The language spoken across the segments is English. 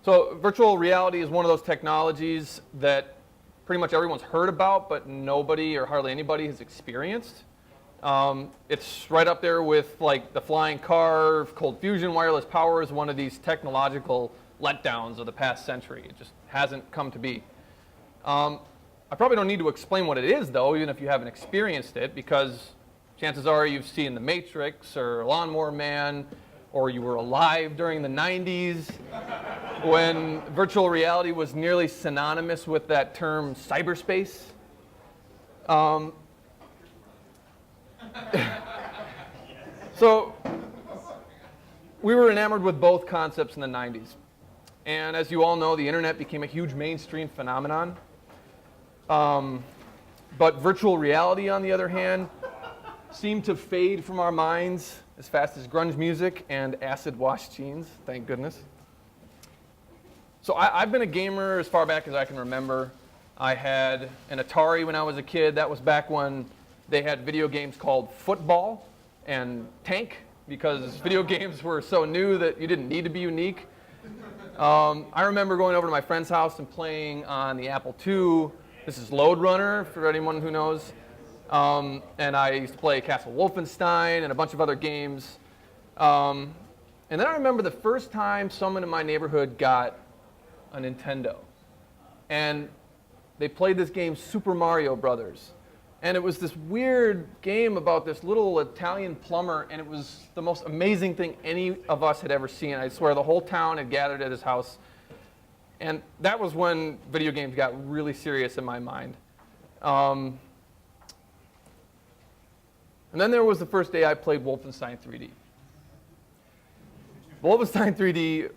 So virtual reality is one of those technologies that pretty much everyone's heard about, but nobody or hardly anybody has experienced. It's right up there with like the flying car. Cold fusion wireless power is one of these technological letdowns of the past century. It just hasn't come to be. I probably don't need to explain what it is, though, even if you haven't experienced it, because chances are you've seen The Matrix or Lawnmower Man, or you were alive during the 90s when virtual reality was nearly synonymous with that term cyberspace. So we were enamored with both concepts in the 90s. And as you all know, the internet became a huge mainstream phenomenon. But virtual reality, on the other hand, seemed to fade from our minds as fast as grunge music and acid wash jeans, thank goodness. So I've been a gamer as far back as I can remember. I had an Atari when I was a kid. That was back when they had video games called Football and Tank, because video games were so new that you didn't need to be unique. I remember going over to my friend's house and playing on the Apple II. This is Lode Runner, for anyone who knows. And I used to play Castle Wolfenstein and a bunch of other games. And then I remember the first time someone in my neighborhood got a Nintendo. And they played this game, Super Mario Brothers. And it was this weird game about this little Italian plumber, and it was the most amazing thing any of us had ever seen. I swear the whole town had gathered at his house. And that was when video games got really serious in my mind. And then there was the first day I played Wolfenstein 3D. Wolfenstein 3D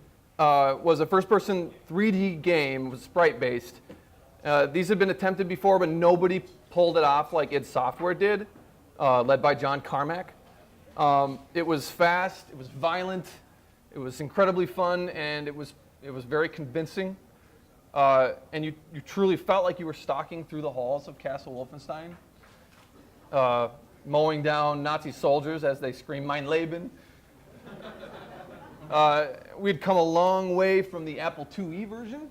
was a first-person 3D game. It was sprite-based. These had been attempted before, but nobody pulled it off like id Software did, led by John Carmack. It was fast, it was violent, it was incredibly fun, and it was very convincing. And you truly felt like you were stalking through the halls of Castle Wolfenstein, mowing down Nazi soldiers as they scream, "Mein Leben." We'd come a long way from the Apple IIe version,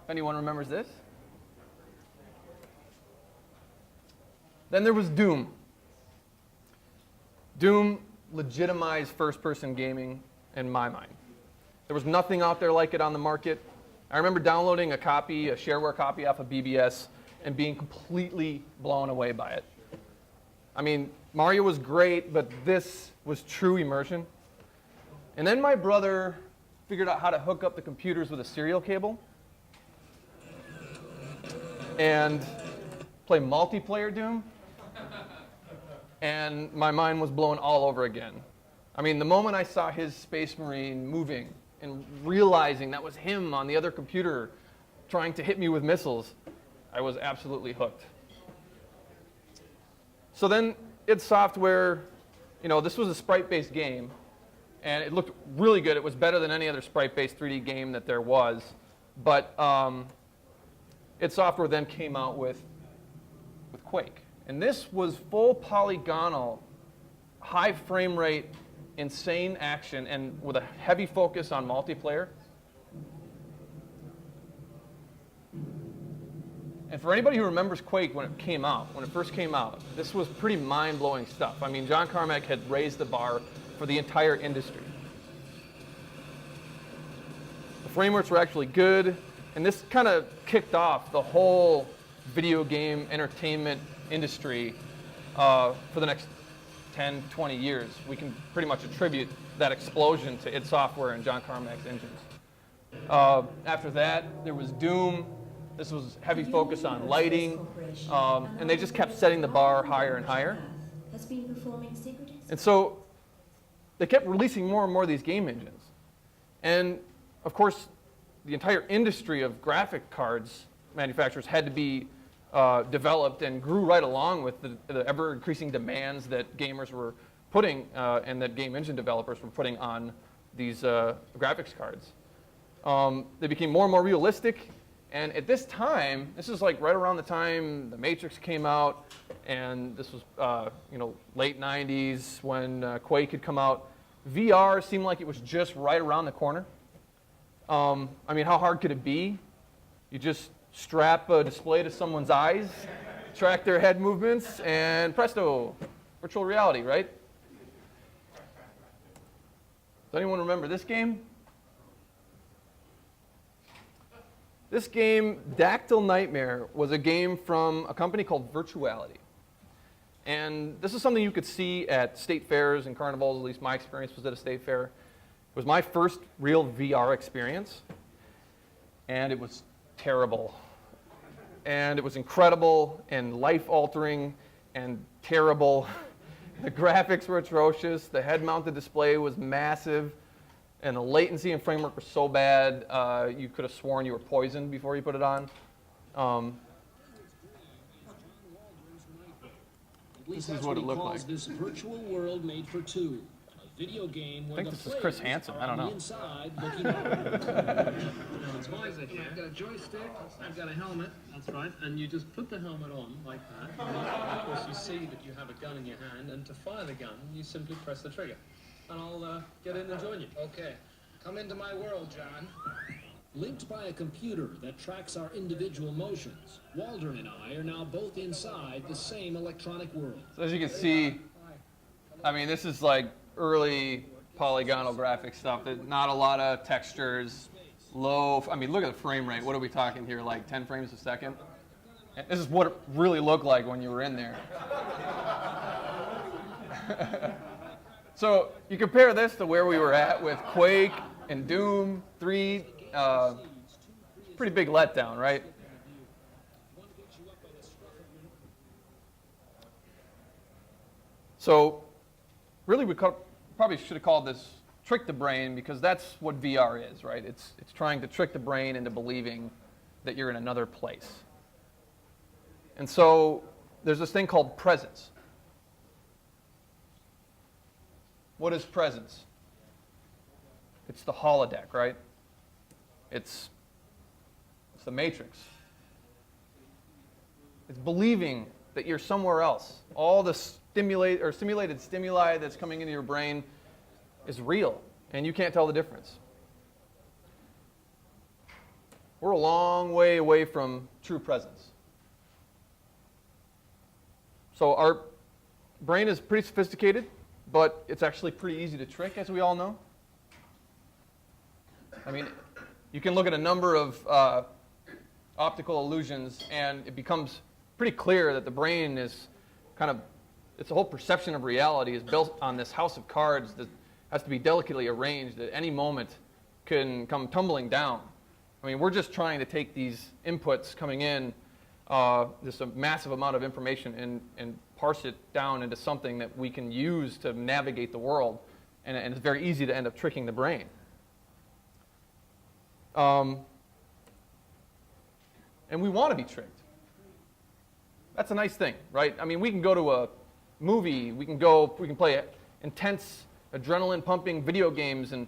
if anyone remembers this. Then there was Doom. Doom legitimized first-person gaming in my mind. There was nothing out there like it on the market. I remember downloading a shareware copy off of BBS, and being completely blown away by it. I mean, Mario was great, but this was true immersion. And then my brother figured out how to hook up the computers with a serial cable and play multiplayer Doom. And my mind was blown all over again. I mean, the moment I saw his Space Marine moving and realizing that was him on the other computer trying to hit me with missiles, I was absolutely hooked. So then id Software, this was a sprite-based game, and it looked really good. It was better than any other sprite-based 3D game that there was. But id Software then came out with Quake. And this was full polygonal, high frame rate, insane action, and with a heavy focus on multiplayer. And for anybody who remembers Quake when it first came out, this was pretty mind-blowing stuff. I mean, John Carmack had raised the bar for the entire industry. The frameworks were actually good, and this kind of kicked off the whole video game entertainment industry for the next 10, 20 years. We can pretty much attribute that explosion to id Software and John Carmack's engines. After that, there was Doom. This was heavy focus on lighting, and they just kept setting the bar higher and higher. And so they kept releasing more and more of these game engines. And of course, the entire industry of graphic cards manufacturers had to be developed and grew right along with the ever-increasing demands that gamers were putting and that game engine developers were putting on these graphics cards. They became more and more realistic, and at this time, this is like right around the time The Matrix came out, and this was late 90s when Quake had come out. VR seemed like it was just right around the corner. I mean, how hard could it be? You just strap a display to someone's eyes, track their head movements, and presto, virtual reality, right? Does anyone remember this game? This game, Dactyl Nightmare, was a game from a company called Virtuality. And this is something you could see at state fairs and carnivals. At least my experience was at a state fair. It was my first real VR experience, and it was terrible. And it was incredible and life-altering and terrible. The graphics were atrocious. The head-mounted display was massive. And the latency and framework were so bad, you could have sworn you were poisoned before you put it on. This is what it looked like. This virtual world made for two. A video game where I think this is Chris Hansen. I don't know. Inside looking out. It's wise, I've got a joystick, I've got a helmet, that's right, and you just put the helmet on like that, and of course you see that you have a gun in your hand, and to fire the gun, you simply press the trigger. And I'll get in and join you. Okay, come into my world, John. Linked by a computer that tracks our individual motions, Waldron and I are now both inside the same electronic world. So as you can see, I mean, this is like early polygonal graphic stuff. Not a lot of textures, low. I mean, look at the frame rate. What are we talking here? Like 10 frames a second? And this is what it really looked like when you were in there. So you compare this to where we were at with Quake and Doom 3. Pretty big letdown, right? So really we probably should have called this trick the brain, because that's what VR is, right? It's trying to trick the brain into believing that you're in another place. And so there's this thing called presence. What is presence? It's the holodeck, right? It's the Matrix. It's believing that you're somewhere else. All the simulated stimuli that's coming into your brain is real, and you can't tell the difference. We're a long way away from true presence. So our brain is pretty sophisticated, but it's actually pretty easy to trick, as we all know. I mean, you can look at a number of optical illusions, and it becomes pretty clear that the brain is it's the whole perception of reality is built on this house of cards that has to be delicately arranged at any moment can come tumbling down. I mean, we're just trying to take these inputs coming in, just a massive amount of information, and parse it down into something that we can use to navigate the world, and it's very easy to end up tricking the brain. And we want to be tricked. That's a nice thing, right? I mean, we can go to a movie, we can play intense adrenaline-pumping video games, and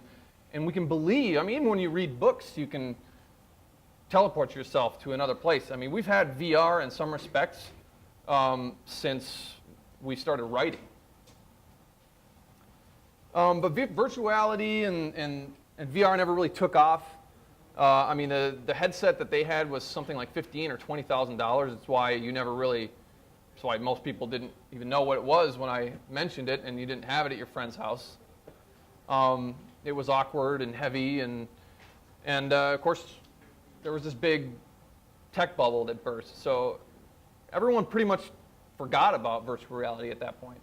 we can believe. I mean, even when you read books, you can teleport yourself to another place. I mean, we've had VR in some respects since we started writing. But virtuality and VR never really took off. I mean, the headset that they had was something like $15,000 or $20,000. It's why most people didn't even know what it was when I mentioned it, and you didn't have it at your friend's house. It was awkward and heavy, and of course, there was this big tech bubble that burst. So everyone pretty much forgot about virtual reality at that point.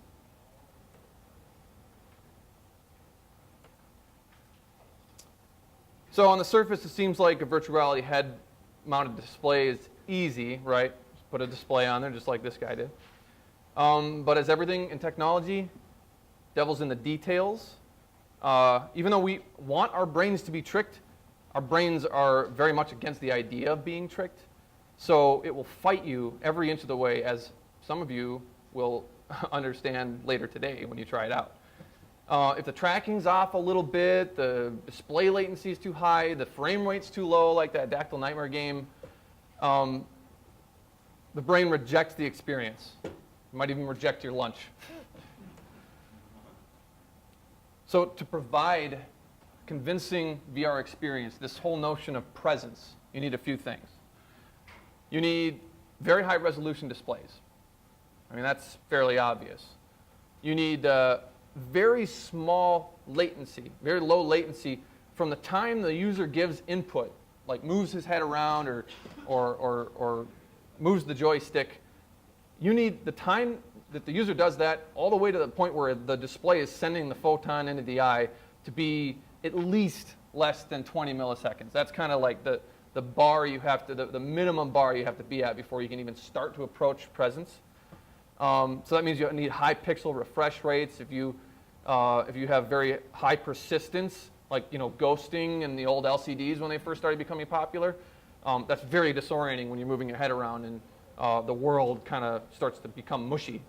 So on the surface, it seems like a virtual reality head-mounted display is easy, right? Just put a display on there just like this guy did. But as everything in technology, devil's in the details. Even though we want our brains to be tricked, our brains are very much against the idea of being tricked. So it will fight you every inch of the way, as some of you will understand later today when you try it out. If the tracking's off a little bit, the display latency is too high, the frame rate's too low, like that Dactyl Nightmare game, the brain rejects the experience. It might even reject your lunch. So to provide convincing VR experience, this whole notion of presence, you need a few things. You need very high resolution displays. I mean, that's fairly obvious. You need very small latency, very low latency from the time the user gives input, like moves his head around or moves the joystick. You need the time that the user does that all the way to the point where the display is sending the photon into the eye to be at least less than 20 milliseconds. That's kind of like the bar you have to, the minimum bar you have to be at before you can even start to approach presence. So that means you need high pixel refresh rates. If you have very high persistence, like ghosting and the old LCDs when they first started becoming popular, that's very disorienting when you're moving your head around and the world kind of starts to become mushy.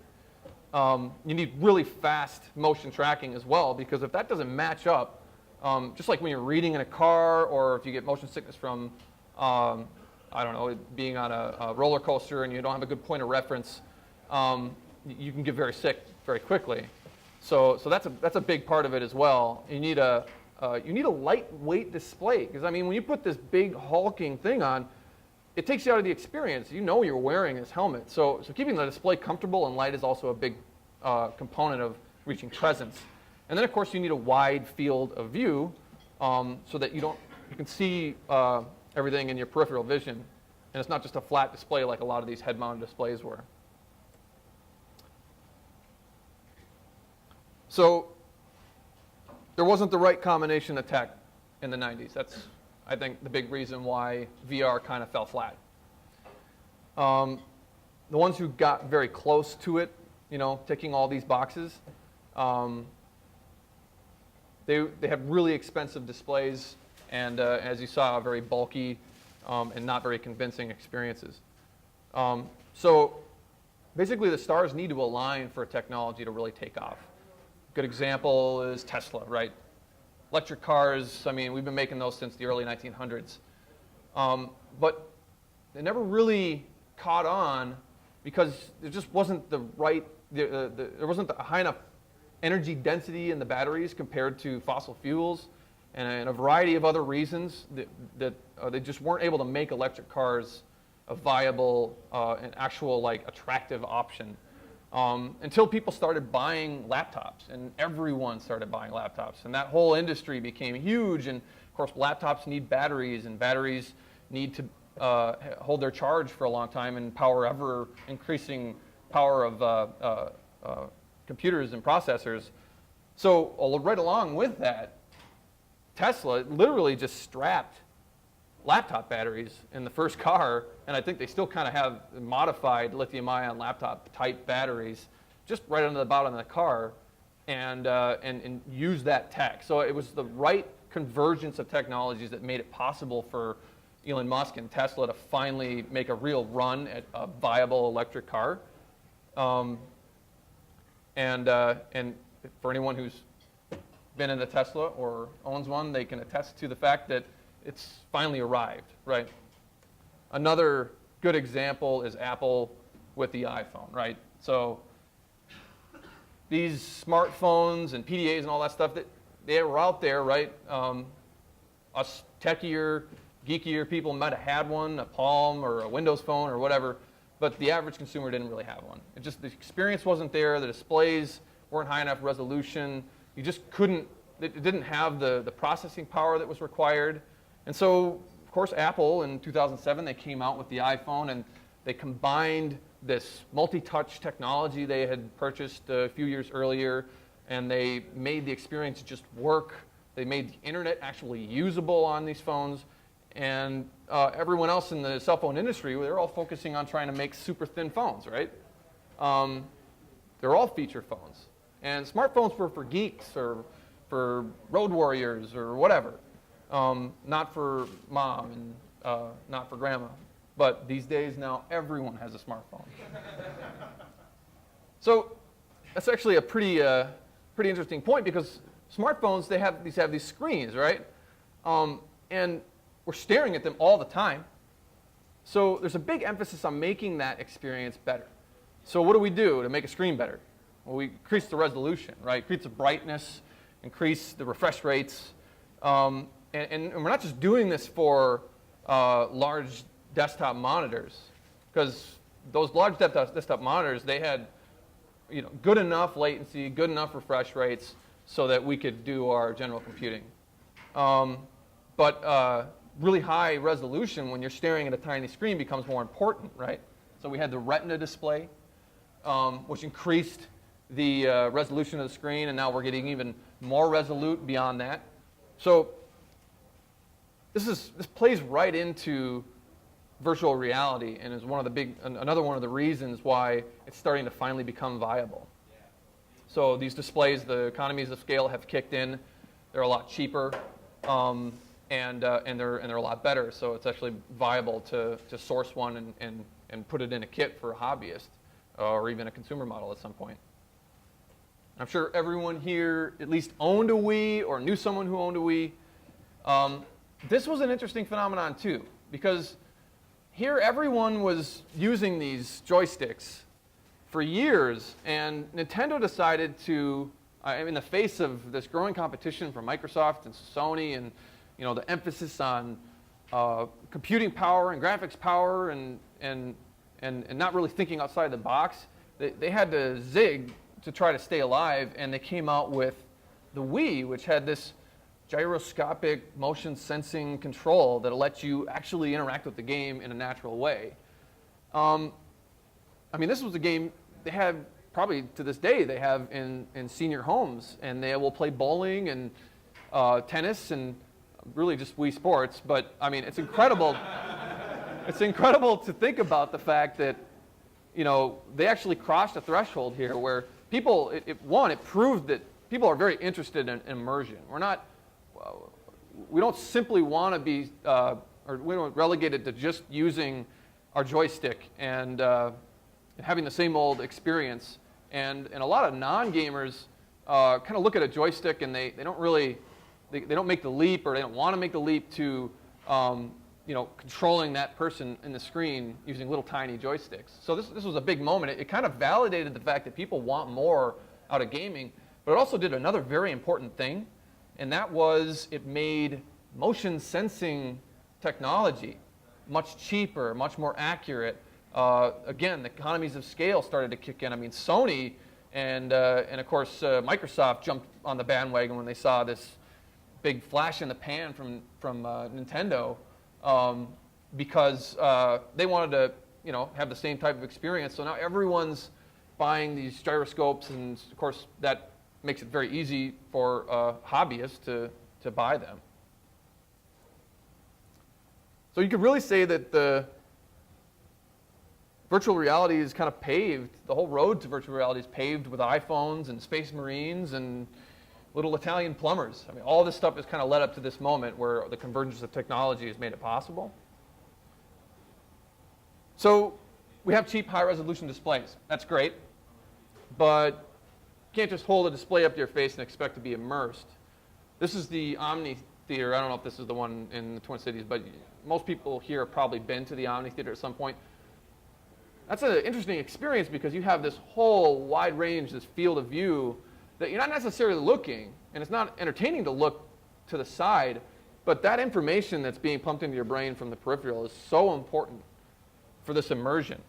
You need really fast motion tracking as well, because if that doesn't match up, just like when you're reading in a car, or if you get motion sickness from, I don't know, being on a roller coaster and you don't have a good point of reference, you can get very sick very quickly. So that's a big part of it as well. You need a lightweight display, because I mean, when you put this big hulking thing on, it takes you out of the experience. You're wearing this helmet. So keeping the display comfortable and light is also a big component of reaching presence. And then of course you need a wide field of view so that you can see everything in your peripheral vision, and it's not just a flat display like a lot of these head-mounted displays were. So there wasn't the right combination of tech in the 90s. That's, I think, the big reason why VR kind of fell flat. The ones who got very close to it, ticking all these boxes, they had really expensive displays and, as you saw, very bulky and not very convincing experiences. So basically, the stars need to align for a technology to really take off. Good example is Tesla, right? Electric cars, I mean, we've been making those since the early 1900s. But they never really caught on because there just wasn't the right, there wasn't a high enough energy density in the batteries compared to fossil fuels, and a variety of other reasons that they just weren't able to make electric cars a viable, an actual attractive option. Until people started buying laptops, and everyone started buying laptops, and that whole industry became huge. And of course, laptops need batteries, and batteries need to hold their charge for a long time and power ever increasing power of computers and processors. So right along with that, Tesla literally just strapped laptop batteries in the first car, and I think they still kind of have modified lithium-ion laptop type batteries just right under the bottom of the car, and use that tech. So it was the right convergence of technologies that made it possible for Elon Musk and Tesla to finally make a real run at a viable electric car. And for anyone who's been in a Tesla or owns one, they can attest to the fact that it's finally arrived, right? Another good example is Apple with the iPhone, right? So these smartphones and PDAs and all that stuff, they were out there, right? Us techier, geekier people might have had one, a Palm or a Windows Phone or whatever, but the average consumer didn't really have one. The experience wasn't there, the displays weren't high enough resolution, you just couldn't, it didn't have the processing power that was required. And so, of course, Apple in 2007, they came out with the iPhone, and they combined this multi-touch technology they had purchased a few years earlier, and they made the experience just work. They made the internet actually usable on these phones. And everyone else in the cell phone industry, they're all focusing on trying to make super thin phones, right? They're all feature phones. And smartphones were for geeks or for road warriors or whatever. Not for mom and not for grandma. But these days now, everyone has a smartphone. So that's actually a pretty interesting point, because smartphones, they have these screens, right? And we're staring at them all the time. So there's a big emphasis on making that experience better. So what do we do to make a screen better? Well, we increase the resolution, right? Increase the brightness, increase the refresh rates, And we're not just doing this for large desktop monitors, because those large desktop monitors, they had good enough latency, good enough refresh rates so that we could do our general computing. But really high resolution when you're staring at a tiny screen becomes more important, right? So we had the Retina display, which increased the resolution of the screen, and now we're getting even more resolute beyond that. So this plays right into virtual reality, and is another one of the reasons why it's starting to finally become viable. So these displays, the economies of scale have kicked in. They're a lot cheaper, and they're a lot better. So it's actually viable to source one and put it in a kit for a hobbyist, or even a consumer model at some point. I'm sure everyone here at least owned a Wii or knew someone who owned a Wii. This was an interesting phenomenon too, because here everyone was using these joysticks for years, and Nintendo decided to, in the face of this growing competition from Microsoft and Sony, and the emphasis on computing power and graphics power, and not really thinking outside the box, they had to zig to try to stay alive, and they came out with the Wii, which had this gyroscopic motion sensing control that lets you actually interact with the game in a natural way. This was a game they have, probably to this day, they have in senior homes, and they will play bowling and tennis and really just Wii Sports. But it's incredible. It's incredible to think about the fact that they actually crossed a threshold here where people, it proved that people are very interested in immersion. We don't simply want to be, or we don't relegate it to just using our joystick and having the same old experience. And a lot of non-gamers kind of look at a joystick and they don't really, they don't make the leap, or they don't want to make the leap to controlling that person in the screen using little tiny joysticks. So this was a big moment. It kind of validated the fact that people want more out of gaming, but it also did another very important thing, and that was it made motion sensing technology much cheaper, much more accurate. Again, the economies of scale started to kick in. Sony and of course Microsoft jumped on the bandwagon when they saw this big flash in the pan from Nintendo, because they wanted to have the same type of experience. So now everyone's buying these gyroscopes, and of course that makes it very easy for hobbyists to buy them. So you could really say that the virtual reality is kind of paved, the whole road to virtual reality is paved with iPhones and Space Marines and little Italian plumbers. All this stuff has kind of led up to this moment where the convergence of technology has made it possible. So we have cheap, high-resolution displays. That's great, but you can't just hold a display up to your face and expect to be immersed. This is the Omni Theater. I don't know if this is the one in the Twin Cities, but most people here have probably been to the Omni Theater at some point. That's an interesting experience because you have this whole wide range, this field of view that you're not necessarily looking, and it's not entertaining to look to the side, but that information that's being pumped into your brain from the peripheral is so important for this immersion.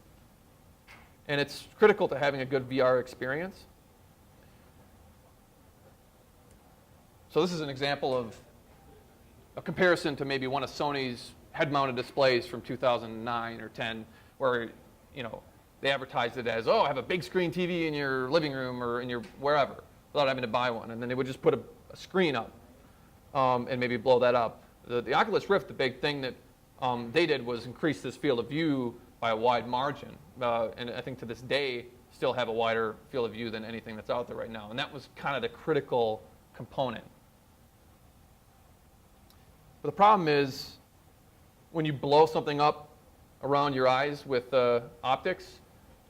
And it's critical to having a good VR experience. So this is an example of a comparison to maybe one of Sony's head-mounted displays from 2009 or 10, where they advertised it as, oh, have a big screen TV in your living room or in your wherever, without having to buy one. And then they would just put a screen up and maybe blow that up. The Oculus Rift, the big thing that they did was increase this field of view by a wide margin. And I think to this day, still have a wider field of view than anything that's out there right now. And that was kind of the critical component. But the problem is, when you blow something up around your eyes with optics,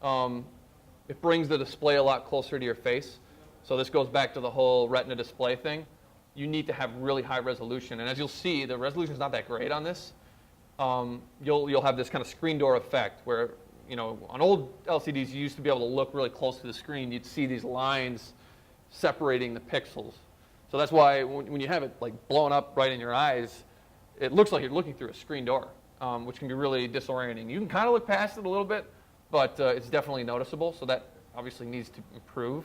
it brings the display a lot closer to your face. So this goes back to the whole Retina display thing. You need to have really high resolution. And as you'll see, the resolution is not that great on this. You'll have this kind of screen door effect where, on old LCDs, you used to be able to look really close to the screen. You'd see these lines separating the pixels. So that's why when you have it like blowing up right in your eyes, it looks like you're looking through a screen door, which can be really disorienting. You can kind of look past it a little bit, but it's definitely noticeable, so that obviously needs to improve.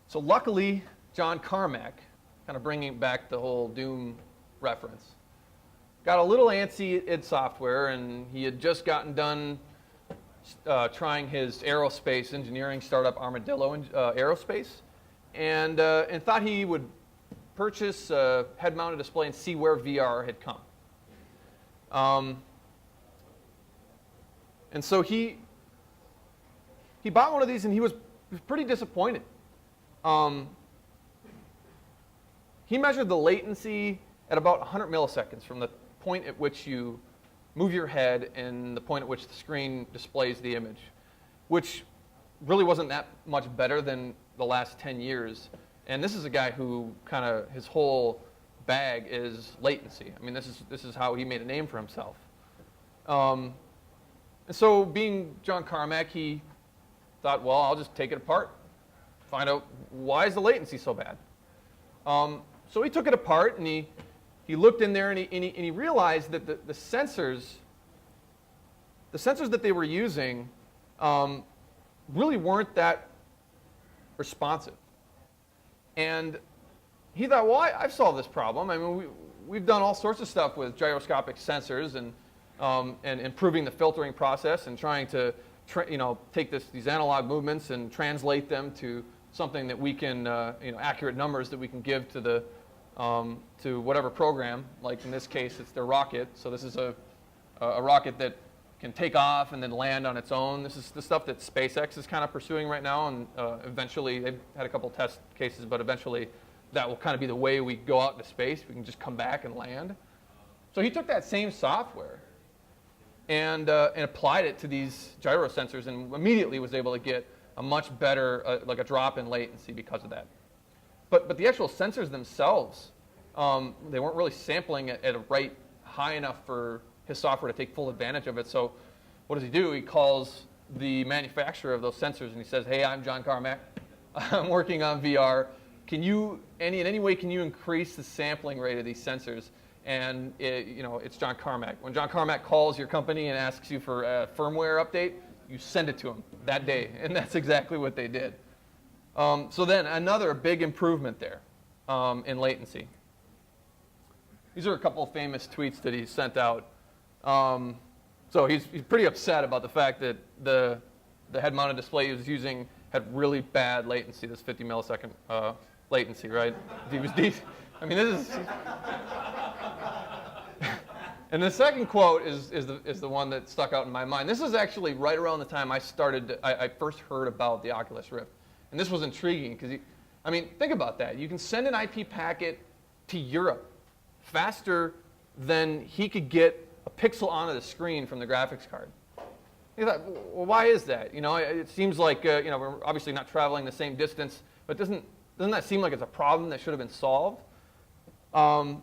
So luckily, John Carmack, kind of bringing back the whole Doom reference, got a little antsy at id Software, and he had just gotten done trying his aerospace engineering startup Armadillo Aerospace, and thought he would purchase a head-mounted display and see where VR had come. And so he bought one of these, and he was pretty disappointed. He measured the latency at about 100 milliseconds from the point at which you move your head and the point at which the screen displays the image, which really wasn't that much better than the last 10 years. And this is a guy who kind of, his whole bag is latency. I mean, this is how he made a name for himself. And so being John Carmack, he thought, well, I'll just take it apart, find out why is the latency so bad. So he took it apart, and he looked in there, and he realized that the sensors that they were using really weren't that responsive. And he thought, well, I've solved this problem. I mean, we've done all sorts of stuff with gyroscopic sensors and improving the filtering process and trying to take these analog movements and translate them to something that we can, accurate numbers that we can give to to whatever program. Like in this case, it's their rocket. So this is a rocket that can take off and then land on its own. This is the stuff that SpaceX is kind of pursuing right now, and eventually, they've had a couple test cases, but eventually that will kind of be the way we go out into space. We can just come back and land. So he took that same software and applied it to these gyro sensors, and immediately was able to get a much better, like a drop in latency because of that. But the actual sensors themselves, they weren't really sampling at a rate high enough for his software to take full advantage of it. So what does he do? He calls the manufacturer of those sensors, and he says, hey, I'm John Carmack. I'm working on VR. Can you, in any way, can you increase the sampling rate of these sensors? And it's John Carmack. When John Carmack calls your company and asks you for a firmware update, you send it to him that day, and that's exactly what they did. So then another big improvement there in latency. These are a couple of famous tweets that he sent out. So he's pretty upset about the fact that the head-mounted display he was using had really bad latency, this 50 millisecond latency, right? I mean, this is... And the second quote is the one that stuck out in my mind. This is actually right around the time I first heard about the Oculus Rift. And this was intriguing because, think about that. You can send an IP packet to Europe faster than he could get a pixel onto the screen from the graphics card. You thought, well, why is that? It seems like we're obviously not traveling the same distance, but doesn't that seem like it's a problem that should have been solved? Well,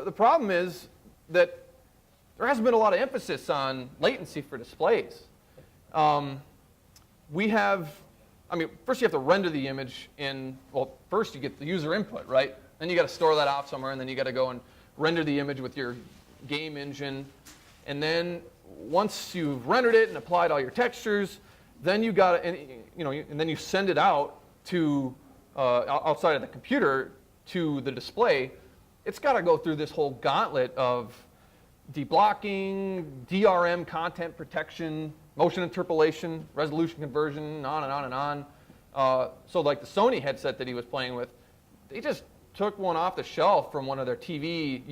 the problem is that there hasn't been a lot of emphasis on latency for displays. First you have to render the image first you get the user input, right? Then you got to store that off somewhere, and then you got to go and render the image with your game engine. And then once you've rendered it and applied all your textures, then you got to, and then you send it out to outside of the computer to the display. It's got to go through this whole gauntlet of deblocking, DRM content protection, motion interpolation, resolution conversion, on and on and on. So like the Sony headset that he was playing with, they just took one off the shelf from one of their TV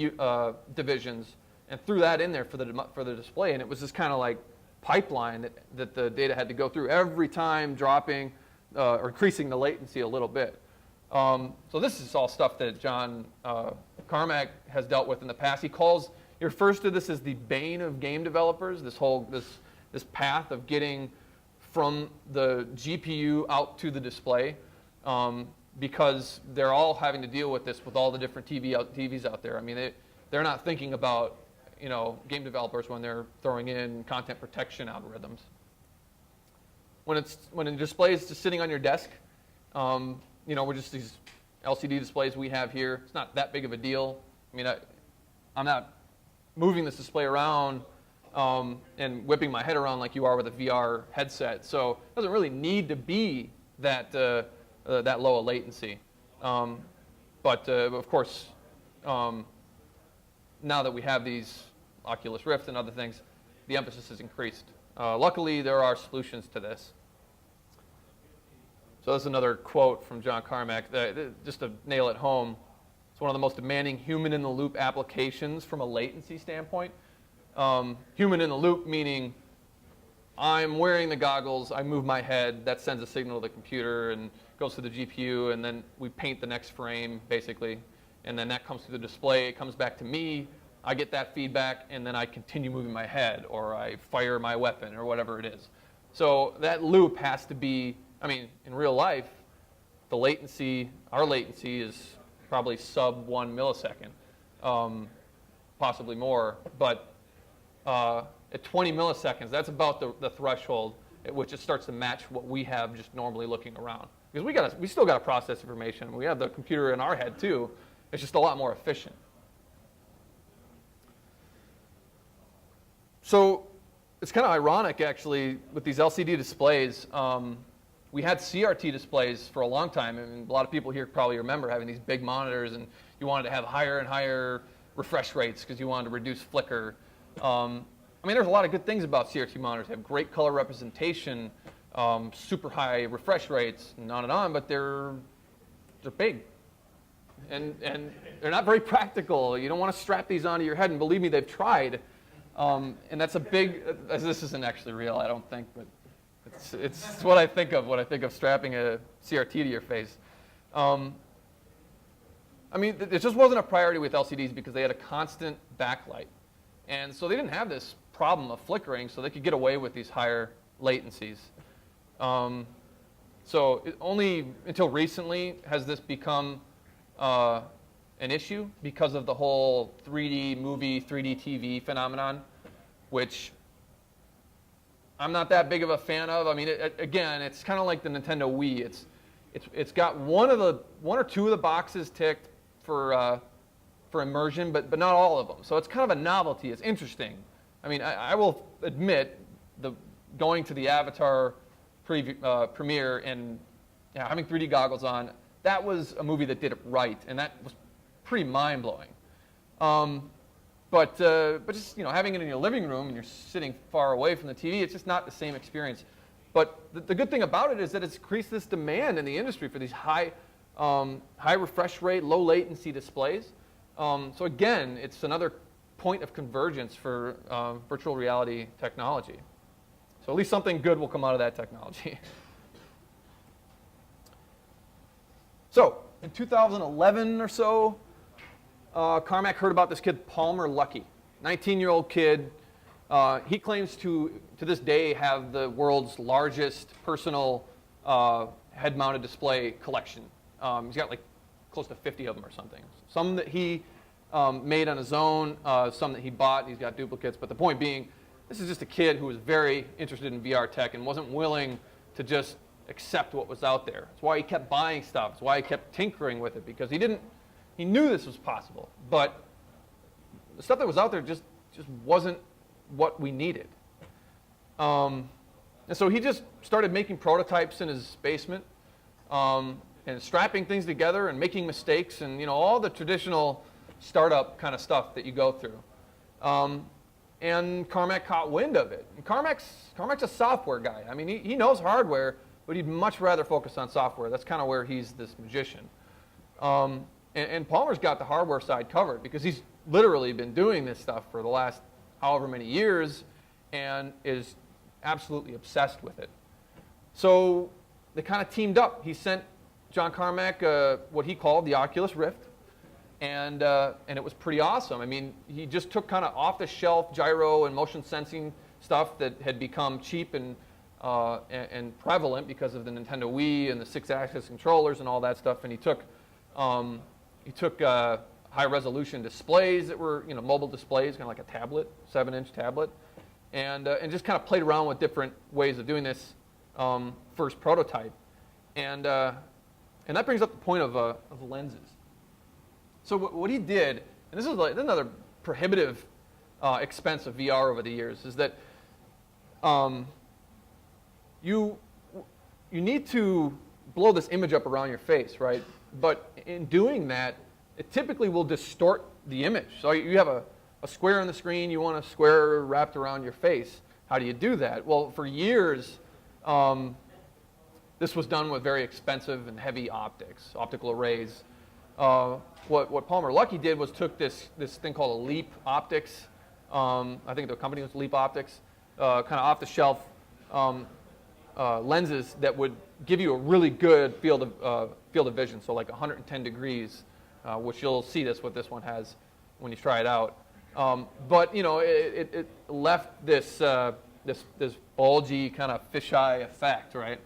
divisions and threw that in there for the display, and it was this kind of like pipeline that the data had to go through every time, dropping or increasing the latency a little bit. So this is all stuff that John Carmack has dealt with in the past. He refers to this as the bane of game developers. This path of getting from the GPU out to the display, because they're all having to deal with this with all the different TVs out there. I mean, they're not thinking about game developers when they're throwing in content protection algorithms. When a display is just sitting on your desk, We're just these LCD displays we have here. It's not that big of a deal. I mean, I'm not moving this display around and whipping my head around like you are with a VR headset. So it doesn't really need to be that low a latency. But of course, now that we have these Oculus Rift and other things, the emphasis has increased. Luckily, there are solutions to this. So this is another quote from John Carmack, just to nail it home. It's one of the most demanding human-in-the-loop applications from a latency standpoint. Human-in-the-loop meaning I'm wearing the goggles, I move my head, that sends a signal to the computer and goes to the GPU, and then we paint the next frame, basically. And then that comes to the display, it comes back to me, I get that feedback, and then I continue moving my head, or I fire my weapon, or whatever it is. So that loop has to be, in real life, our latency is probably sub 1 millisecond, possibly more. But at 20 milliseconds, that's about the threshold at which it starts to match what we have just normally looking around. Because we still got to process information. We have the computer in our head too. It's just a lot more efficient. So it's kind of ironic, actually, with these LCD displays. We had CRT displays for a long time, and a lot of people here probably remember having these big monitors, and you wanted to have higher and higher refresh rates because you wanted to reduce flicker. There's a lot of good things about CRT monitors. They have great color representation, super high refresh rates, and on, but they're big. And they're not very practical. You don't want to strap these onto your head, and believe me, they've tried. And that's a big, this isn't actually real, I don't think, but it's what I think of when I think of strapping a CRT to your face. It just wasn't a priority with LCDs because they had a constant backlight. And so they didn't have this problem of flickering, so they could get away with these higher latencies. Only until recently has this become an issue because of the whole 3D movie, 3D TV phenomenon, which I'm not that big of a fan of. Again, it's kind of like the Nintendo Wii. It's got one or two of the boxes ticked for immersion, but not all of them. So it's kind of a novelty. It's interesting. I will admit, going to the Avatar premiere and having 3D goggles on, that was a movie that did it right, and that was pretty mind-blowing. But just having it in your living room and you're sitting far away from the TV, it's just not the same experience. But the good thing about it is that it's increased this demand in the industry for these high refresh rate, low latency displays. So again, it's another point of convergence for virtual reality technology. So at least something good will come out of that technology. So in 2011 or so, Carmack heard about this kid, Palmer Luckey, 19-year-old kid. He claims to this day have the world's largest personal head-mounted display collection. He's got like close to 50 of them or something. Some that he made on his own, some that he bought. He's got duplicates. But the point being, this is just a kid who was very interested in VR tech and wasn't willing to just accept what was out there. That's why he kept buying stuff. That's why he kept tinkering with it, because he knew this was possible, but the stuff that was out there just wasn't what we needed. And so he just started making prototypes in his basement and strapping things together and making mistakes and all the traditional startup kind of stuff that you go through. And Carmack caught wind of it. And Carmack's a software guy. He knows hardware, but he'd much rather focus on software. That's kind of where he's this magician. And Palmer's got the hardware side covered because he's literally been doing this stuff for the last however many years and is absolutely obsessed with it. So they kind of teamed up. He sent John Carmack what he called the Oculus Rift, and it was pretty awesome. He just took kind of off-the-shelf gyro and motion sensing stuff that had become cheap and prevalent because of the Nintendo Wii and the 6-axis controllers and all that stuff, and he took high-resolution displays that were, mobile displays, kind of like a tablet, 7-inch tablet, and just kind of played around with different ways of doing this first prototype. And And that brings up the point of lenses. So what he did, and this is another prohibitive expense of VR over the years, is that you need to blow this image up around your face, right? But in doing that, it typically will distort the image. So you have a square on the screen, you want a square wrapped around your face. How do you do that? Well, for years, this was done with very expensive and heavy optics, optical arrays. What Palmer Luckey did was took this thing called a Leap Optics. I think the company was Leap Optics, kind of off-the-shelf lenses that would give you a really good field of vision, so like 110 degrees, which you'll see what this one has when you try it out. But it left this bulgy kind of fisheye effect, right?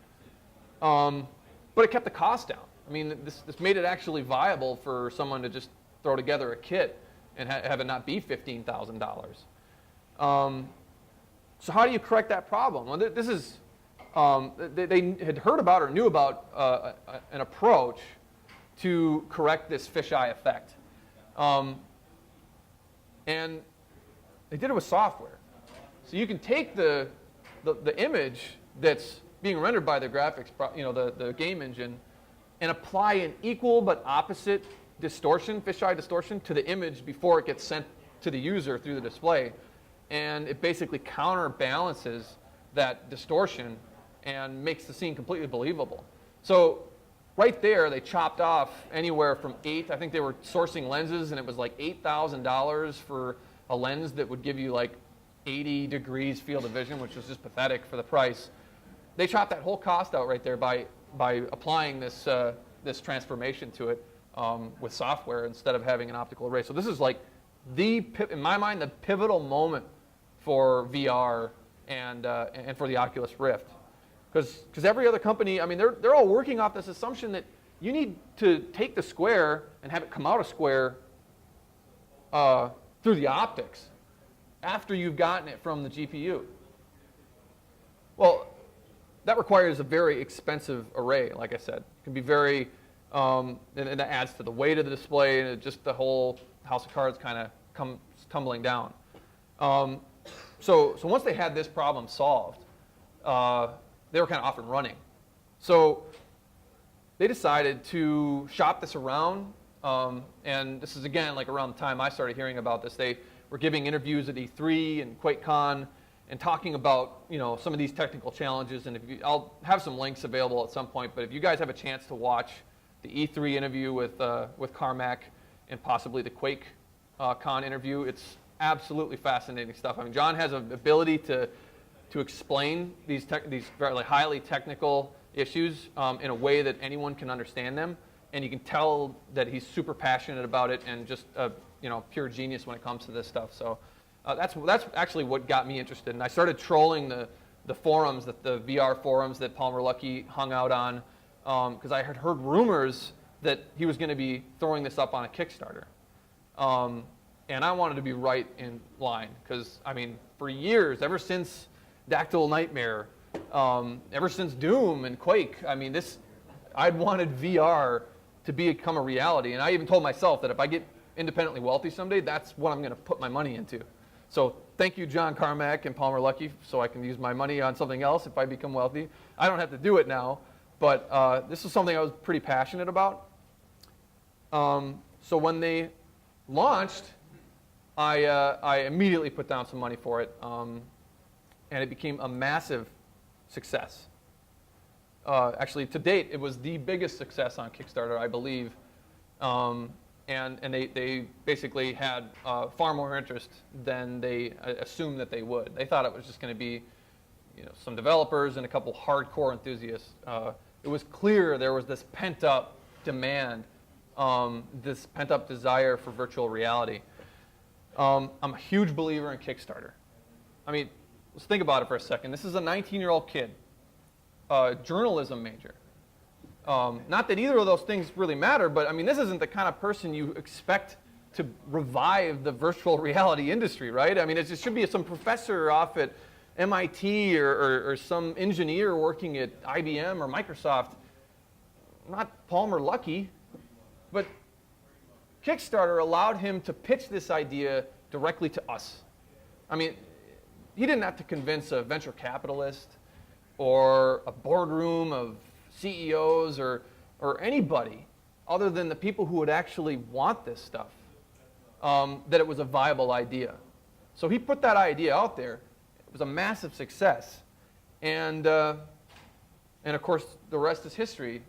But it kept the cost down. I mean, this made it actually viable for someone to just throw together a kit and have it not be $15,000. So how do you correct that problem? Well, this is they had heard about or knew about an approach to correct this fisheye effect, and they did it with software. So you can take the image that's being rendered by the graphics, the game engine, and apply an equal but opposite distortion, fisheye distortion, to the image before it gets sent to the user through the display. And it basically counterbalances that distortion and makes the scene completely believable. So right there, they chopped off anywhere from I think they were sourcing lenses, and it was like $8,000 for a lens that would give you like 80 degrees field of vision, which was just pathetic for the price. They chopped that whole cost out right there by applying this transformation to it with software instead of having an optical array. So this is like in my mind, the pivotal moment for VR and for the Oculus Rift, because every other company, I mean, they're all working off this assumption that you need to take the square and have it come out a square through the optics after you've gotten it from the GPU. Well, that requires a very expensive array, like I said. It can be very, and that adds to the weight of the display, and just the whole house of cards kind of comes tumbling down. So once they had this problem solved, they were kind of off and running. So they decided to shop this around, and this is again like around the time I started hearing about this. They were giving interviews at E3 and QuakeCon and talking about some of these technical challenges. And I'll have some links available at some point. But if you guys have a chance to watch the E3 interview with Carmack and possibly the QuakeCon interview, it's absolutely fascinating stuff. I mean, John has an ability to explain these very highly technical issues in a way that anyone can understand them, and you can tell that he's super passionate about it and just pure genius when it comes to this stuff. So that's actually what got me interested, and I started trolling the forums, the VR forums that Palmer Luckey hung out on, because I had heard rumors that he was going to be throwing this up on a Kickstarter. And I wanted to be right in line, because, I mean, for years, ever since Dactyl Nightmare, ever since Doom and Quake, I mean, I'd wanted VR to become a reality. And I even told myself that if I get independently wealthy someday, that's what I'm going to put my money into. So thank you, John Carmack and Palmer Luckey, so I can use my money on something else if I become wealthy. I don't have to do it now, but this is something I was pretty passionate about. So when they launched, I immediately put down some money for it, and it became a massive success. Actually, to date, it was the biggest success on Kickstarter, I believe, and they basically had far more interest than they assumed that they would. They thought it was just going to be some developers and a couple hardcore enthusiasts. It was clear there was this pent-up demand, this pent-up desire for virtual reality. I'm a huge believer in Kickstarter. I mean, let's think about it for a second. This is a 19-year-old kid, journalism major. Not that either of those things really matter, but I mean, this isn't the kind of person you expect to revive the virtual reality industry, right? I mean, it should be some professor off at MIT or some engineer working at IBM or Microsoft not Palmer lucky, but Kickstarter allowed him to pitch this idea directly to us. I mean, he didn't have to convince a venture capitalist or a boardroom of CEOs or anybody other than the people who would actually want this stuff, that it was a viable idea. So he put that idea out there. It was a massive success. And of course, the rest is history.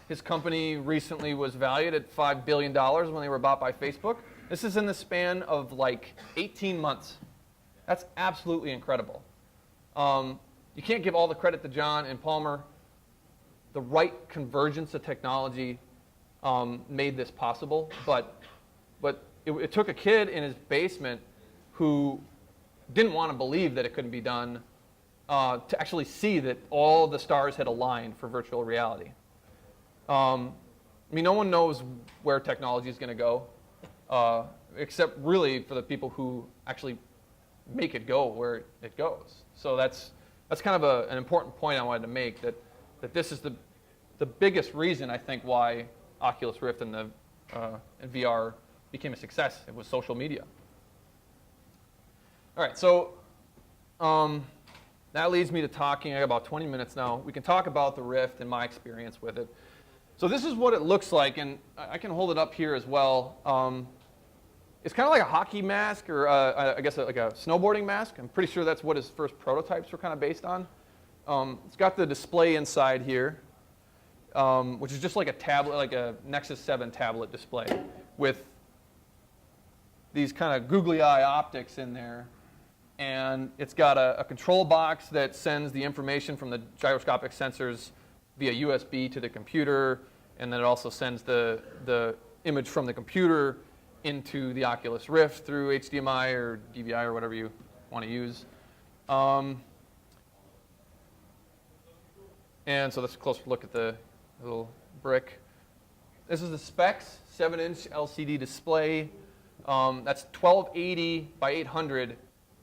His company recently was valued at $5 billion when they were bought by Facebook. This is in the span of like 18 months. That's absolutely incredible. You can't give all the credit to John and Palmer. The right convergence of technology made this possible, but it took a kid in his basement who didn't want to believe that it couldn't be done to actually see that all the stars had aligned for virtual reality. I mean, no one knows where technology is going to go, except really for the people who actually make it go where it goes. So that's kind of an important point I wanted to make, that this is the biggest reason, I think, why Oculus Rift and VR became a success. It was social media. All right, so that leads me to talking. I got about 20 minutes now. We can talk about the Rift and my experience with it. So this is what it looks like, and I can hold it up here as well. It's kind of like a hockey mask, or I guess like a snowboarding mask. I'm pretty sure that's what his first prototypes were kind of based on. It's got the display inside here, which is just like a tablet, like a Nexus 7 tablet display with these kind of googly eye optics in there. And it's got a control box that sends the information from the gyroscopic sensors via USB to the computer, and then it also sends the image from the computer into the Oculus Rift through HDMI or DVI or whatever you want to use. And so let's a closer look at the little brick. This is the specs, 7-inch LCD display. That's 1280 by 800,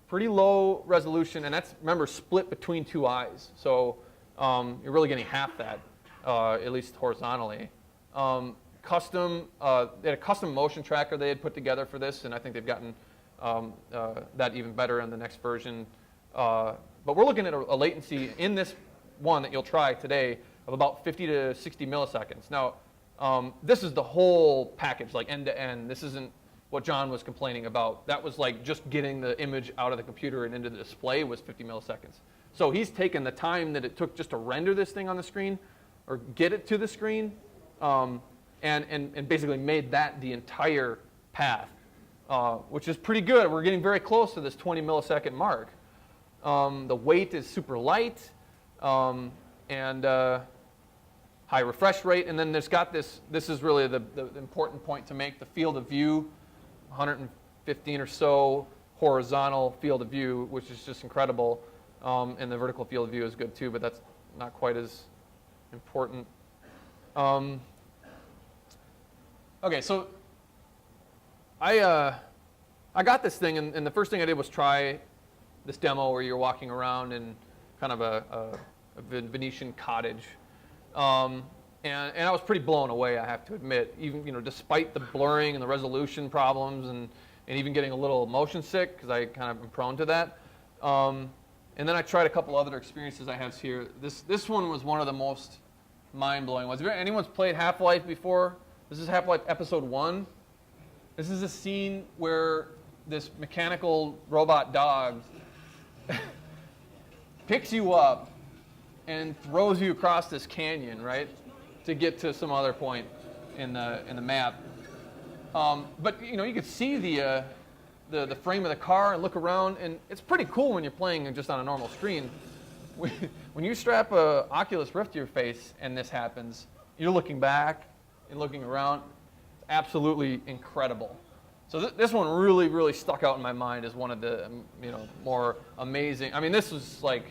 pretty low resolution, and that's, remember, split between two eyes. So you're really getting half that, at least horizontally. They had a custom motion tracker they had put together for this, and I think they've gotten that even better in the next version. But we're looking at a latency in this one that you'll try today of about 50 to 60 milliseconds. Now, this is the whole package, like end to end. This isn't what John was complaining about. That was like just getting the image out of the computer and into the display was 50 milliseconds. So he's taken the time that it took just to render this thing on the screen or get it to the screen, and basically made that the entire path, which is pretty good. We're getting very close to this 20 millisecond mark. The weight is super light, and high refresh rate. And then there's got this is really the important point to make, the field of view, 115 or so horizontal field of view, which is just incredible. And the vertical field of view is good too, but that's not quite as important. Okay, so I got this thing, and the first thing I did was try this demo where you're walking around in kind of a Venetian cottage, and I was pretty blown away, I have to admit. Even despite the blurring and the resolution problems, and even getting a little motion sick because I kind of am prone to that. And then I tried a couple other experiences I have here. This one was one of the most mind-blowing ones. Anyone's played Half-Life before? This is Half-Life Episode 1. This is a scene where this mechanical robot dog picks you up and throws you across this canyon, right, to get to some other point in the map. But you could see the frame of the car and look around, and it's pretty cool when you're playing just on a normal screen. When you strap a Oculus Rift to your face and this happens, you're looking back and looking around. It's absolutely incredible. So this one really, really stuck out in my mind as one of the more amazing. I mean, this was like,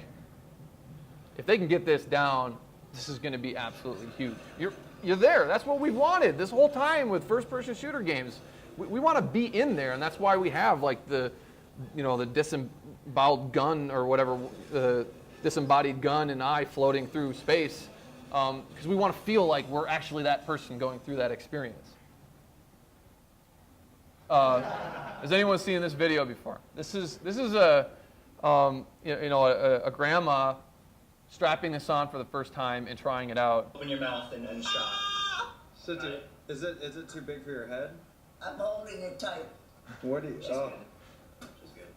if they can get this down, this is going to be absolutely huge. You're there. That's what we've wanted this whole time with first-person shooter games. We want to be in there, and that's why we have like the disemboweled gun or whatever, the disembodied gun and eye floating through space. because we want to feel like we're actually that person going through that experience. Has anyone seen this video before? This is a a grandma strapping this on for the first time and trying it out. Open your mouth and shot. So is it too big for your head? I'm holding it tight. What do you? Oh. She's good.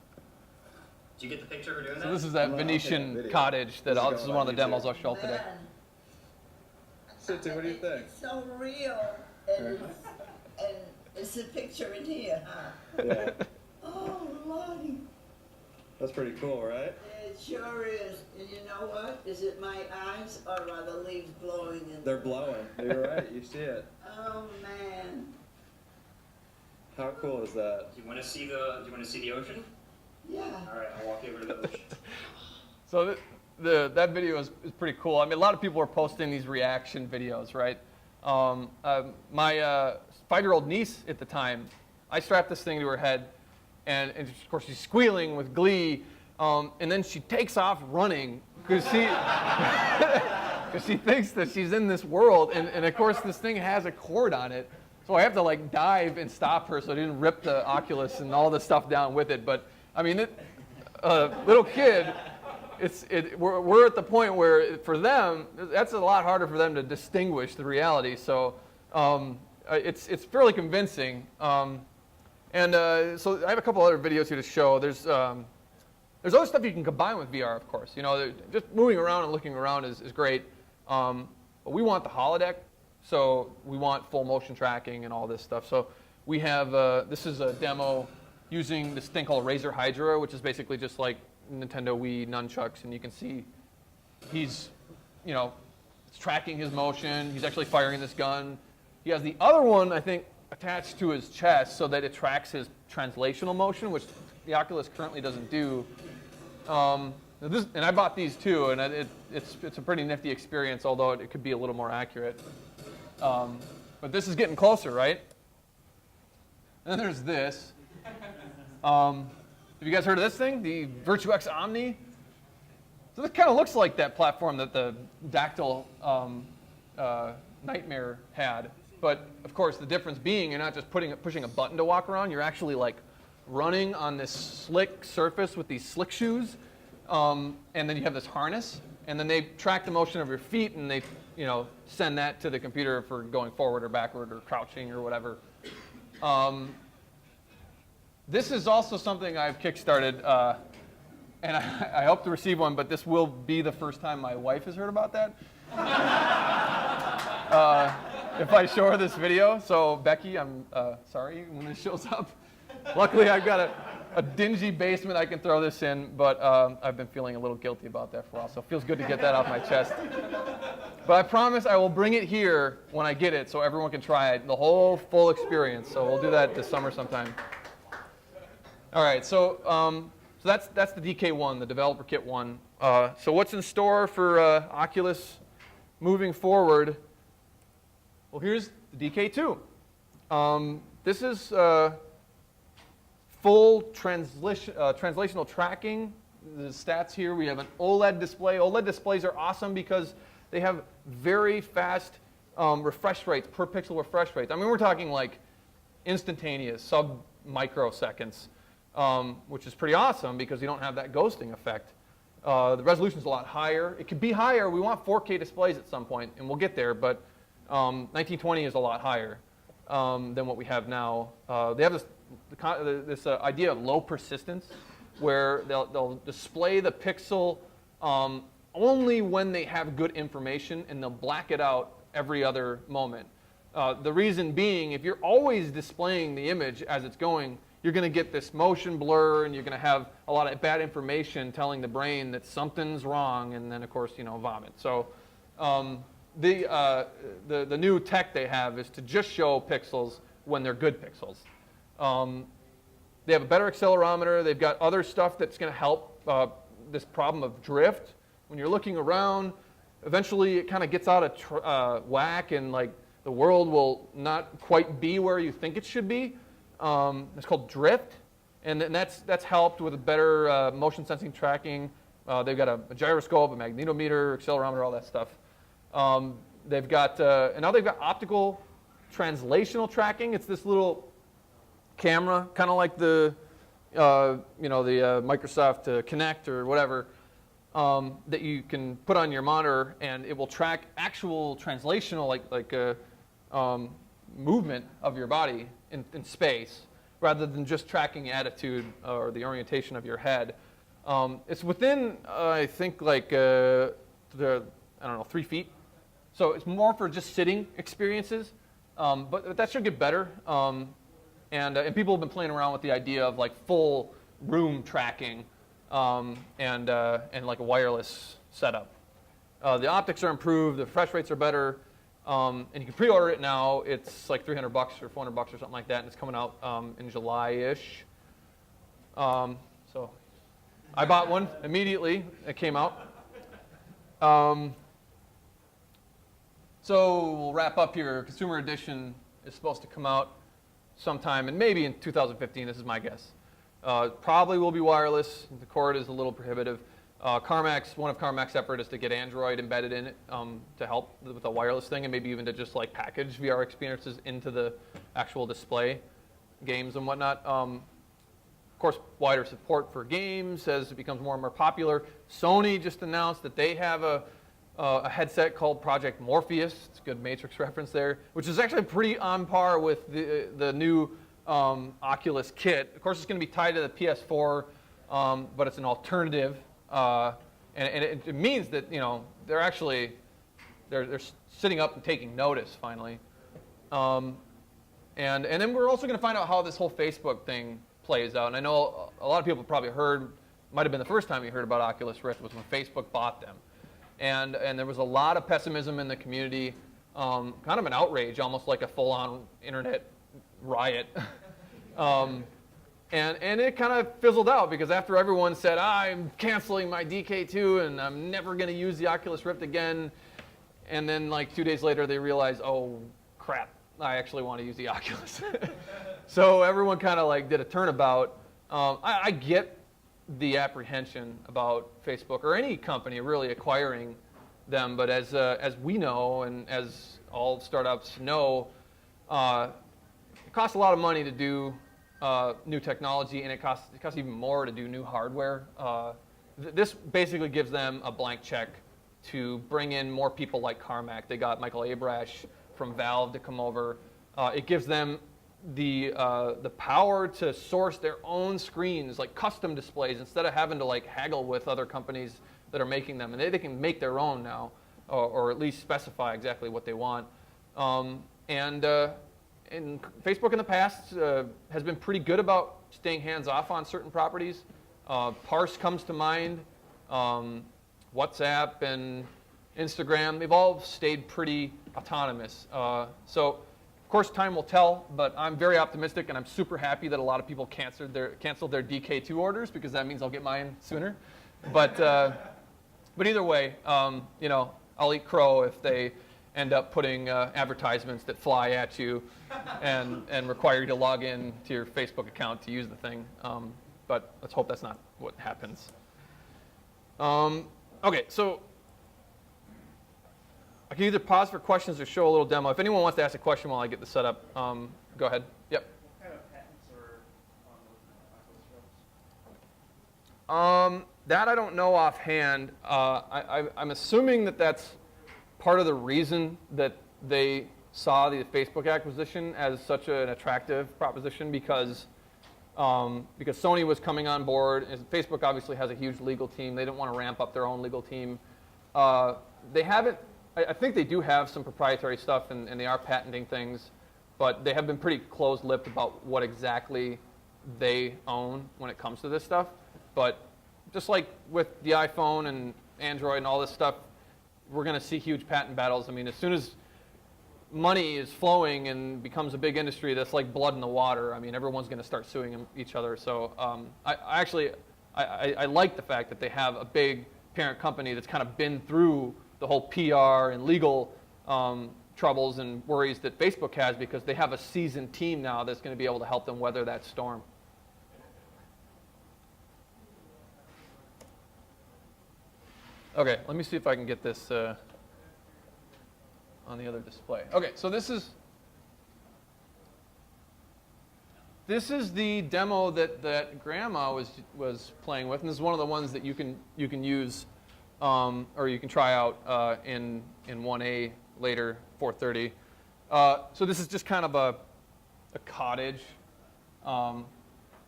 Did you get the picture of her doing that? So this is that I'll take a Venetian video. cottage that This is this is going one of the on demos YouTube. I'll show today. Man, Cindy, what do you think? it's so real. And it's a picture in here, huh? Yeah, Oh, Lordy. that's pretty cool, right? It sure is. And you know what? Is it my eyes or are the leaves blowing in? They're blowing. You're right. You see it. Oh, man. How cool is that? Do you want to see the ocean? Yeah. All right, I'll walk you over to the ocean. So that video is pretty cool. I mean, a lot of people are posting these reaction videos, right? My 5-year-old niece at the time, I strapped this thing to her head, and of course she's squealing with glee, and then she takes off running because she thinks that she's in this world, and of course this thing has a cord on it, so I have to like dive and stop her so I didn't rip the Oculus and all the stuff down with it. But I mean, little kid. We're at the point where for them, that's a lot harder for them to distinguish the reality. So it's fairly convincing. So I have a couple other videos here to show. There's other stuff you can combine with VR, of course. You know, just moving around and looking around is great. But we want the holodeck, so we want full motion tracking and all this stuff. So we have this is a demo using this thing called Razer Hydra, which is basically just like Nintendo Wii nunchucks, and you can see he's, it's tracking his motion. He's actually firing this gun. He has the other one, I think, attached to his chest so that it tracks his translational motion, which the Oculus currently doesn't do. And I bought these too, and it's a pretty nifty experience, although it could be a little more accurate. But this is getting closer, right? And then there's this. Have you guys heard of this thing, the VirtuX Omni? So this kind of looks like that platform that the Dactyl Nightmare had. But of course, the difference being you're not just pushing a button to walk around. You're actually like running on this slick surface with these slick shoes. And then you have this harness. And then they track the motion of your feet, and they send that to the computer for going forward or backward or crouching or whatever. This is also something I've kickstarted, and I hope to receive one, but this will be the first time my wife has heard about that. If I show her this video. So Becky, I'm sorry when this shows up. Luckily, I've got a dingy basement I can throw this in, but I've been feeling a little guilty about that for a while, so it feels good to get that off my chest. But I promise I will bring it here when I get it so everyone can try it, the whole full experience. So we'll do that this summer sometime. All right, so that's the DK1, the developer kit one. So what's in store for Oculus moving forward? Well, here's the DK2. This is full translational tracking. The stats here, we have an OLED display. OLED displays are awesome because they have very fast refresh rates, per pixel refresh rates. I mean, we're talking like instantaneous, sub-microseconds. Which is pretty awesome because you don't have that ghosting effect. The resolution's a lot higher. It could be higher. We want 4K displays at some point, and we'll get there, but 1920 is a lot higher than what we have now. They have this idea of low persistence, where they'll display the pixel only when they have good information, and they'll black it out every other moment. The reason being, if you're always displaying the image as it's going, you're going to get this motion blur, and you're going to have a lot of bad information telling the brain that something's wrong, and then, of course, vomit. So the new tech they have is to just show pixels when they're good pixels. They have a better accelerometer. They've got other stuff that's going to help this problem of drift. When you're looking around, eventually it kind of gets out of whack, and like the world will not quite be where you think it should be. It's called drift, and that's helped with a better motion sensing tracking. They've got a gyroscope, a magnetometer, accelerometer, all that stuff. They've got, and now they've got optical translational tracking. It's this little camera, kind of like the, the Microsoft Kinect or whatever, that you can put on your monitor, and it will track actual translational, movement of your body in space, rather than just tracking attitude or the orientation of your head. It's within, I think, 3 feet. So it's more for just sitting experiences, but that should get better. And people have been playing around with the idea of like full room tracking and like a wireless setup. The optics are improved, the refresh rates are better, and you can pre-order it now. It's like $300 or $400 or something like that, and it's coming out in July-ish. So I bought one immediately. It came out. So we'll wrap up here. Consumer edition is supposed to come out sometime, and maybe in 2015. This is my guess. Probably will be wireless. The cord is a little prohibitive. CarMax, one of CarMax's efforts is to get Android embedded in it to help with the wireless thing, and maybe even to just like package VR experiences into the actual display, games and whatnot. Of course, wider support for games as it becomes more and more popular. Sony just announced that they have a headset called Project Morpheus. It's a good Matrix reference there, which is actually pretty on par with the new Oculus kit. Of course, it's going to be tied to the PS4, but it's an alternative, and it means that they're sitting up and taking notice finally. And then we're also going to find out how this whole Facebook thing plays out. And I know a lot of people probably heard, might have been the first time you heard about Oculus Rift was when Facebook bought them. And there was a lot of pessimism in the community, kind of an outrage, almost like a full-on internet riot. And it kind of fizzled out because after everyone said, I'm canceling my DK2 and I'm never going to use the Oculus Rift again, and then like 2 days later they realized, oh crap, I actually want to use the Oculus. So everyone kind of like did a turnabout. I get the apprehension about Facebook or any company really acquiring them, but as we know and as all startups know, it costs a lot of money to do new technology, and it costs even more to do new hardware. This basically gives them a blank check to bring in more people like Carmack. They got Michael Abrash from Valve to come over. It gives them the power to source their own screens, like custom displays, instead of having to like haggle with other companies that are making them. And they can make their own now, or at least specify exactly what they want. And Facebook in the past has been pretty good about staying hands-off on certain properties. Parse comes to mind. WhatsApp and Instagram, they've all stayed pretty autonomous. So, of course, time will tell, but I'm very optimistic, and I'm super happy that a lot of people canceled their DK2 orders, because that means I'll get mine sooner. But either way, I'll eat crow if they end up putting advertisements that fly at you and require you to log in to your Facebook account to use the thing. But let's hope that's not what happens. Okay, so I can either pause for questions or show a little demo. If anyone wants to ask a question while I get this set up, go ahead. Yep. What kind of patents are on those Oculus Rifts? That I don't know offhand. I'm assuming that that's part of the reason that they saw the Facebook acquisition as such an attractive proposition, because Sony was coming on board. And Facebook obviously has a huge legal team. They didn't want to ramp up their own legal team. They haven't. I think they do have some proprietary stuff, and they are patenting things, but they have been pretty close-lipped about what exactly they own when it comes to this stuff. But just like with the iPhone and Android and all this stuff, we're going to see huge patent battles. I mean, as soon as money is flowing and becomes a big industry, that's like blood in the water. I mean, everyone's going to start suing each other. So I like the fact that they have a big parent company that's kind of been through the whole PR and legal troubles and worries that Facebook has, because they have a seasoned team now that's going to be able to help them weather that storm. Okay, let me see if I can get this the other display. Okay, so this is the demo that Grandma was playing with, and this is one of the ones that you can use or you can try out in 1A later, 4:30. So this is just kind of a cottage,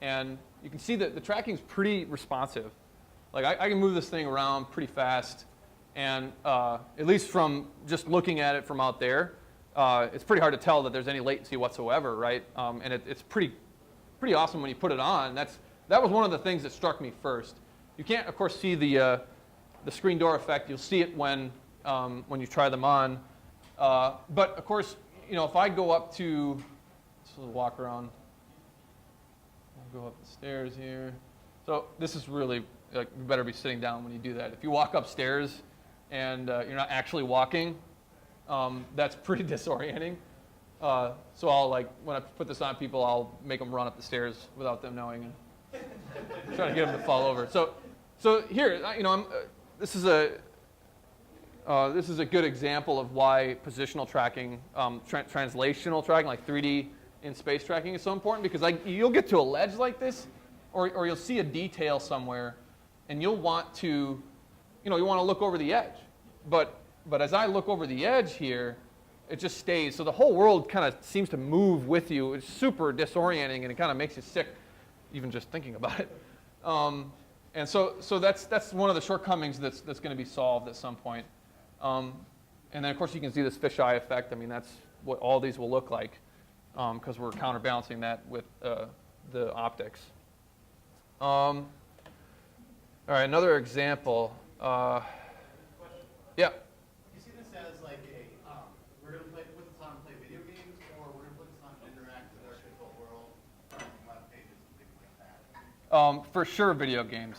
and you can see that the tracking's pretty responsive. Like I can move this thing around pretty fast, and at least from just looking at it from out there, it's pretty hard to tell that there's any latency whatsoever, right? And it's pretty awesome when you put it on. That was one of the things that struck me first. You can't, of course, see the screen door effect. You'll see it when you try them on. But of course, if I go up to, let's walk around. I'll go up the stairs here. So this is really, you better be sitting down when you do that. If you walk upstairs and you're not actually walking, that's pretty disorienting. So I'll when I put this on people, I'll make them run up the stairs without them knowing, and try to get them to fall over. So here, this is a good example of why positional tracking, translational tracking, like 3D in space tracking, is so important, because you'll get to a ledge like this, or you'll see a detail somewhere, and you'll want to, you want to look over the edge. But as I look over the edge here, it just stays. So the whole world kind of seems to move with you. It's super disorienting, and it kind of makes you sick, even just thinking about it. And so that's one of the shortcomings that's going to be solved at some point. And then, of course, you can see this fisheye effect. I mean, that's what all these will look like, because we're counterbalancing that with the optics. All right, another example. Yeah. You see this as like we're going to put this on and play video games, or we're going to put this on and interact with our digital world, web pages, and things like that? For sure, video games.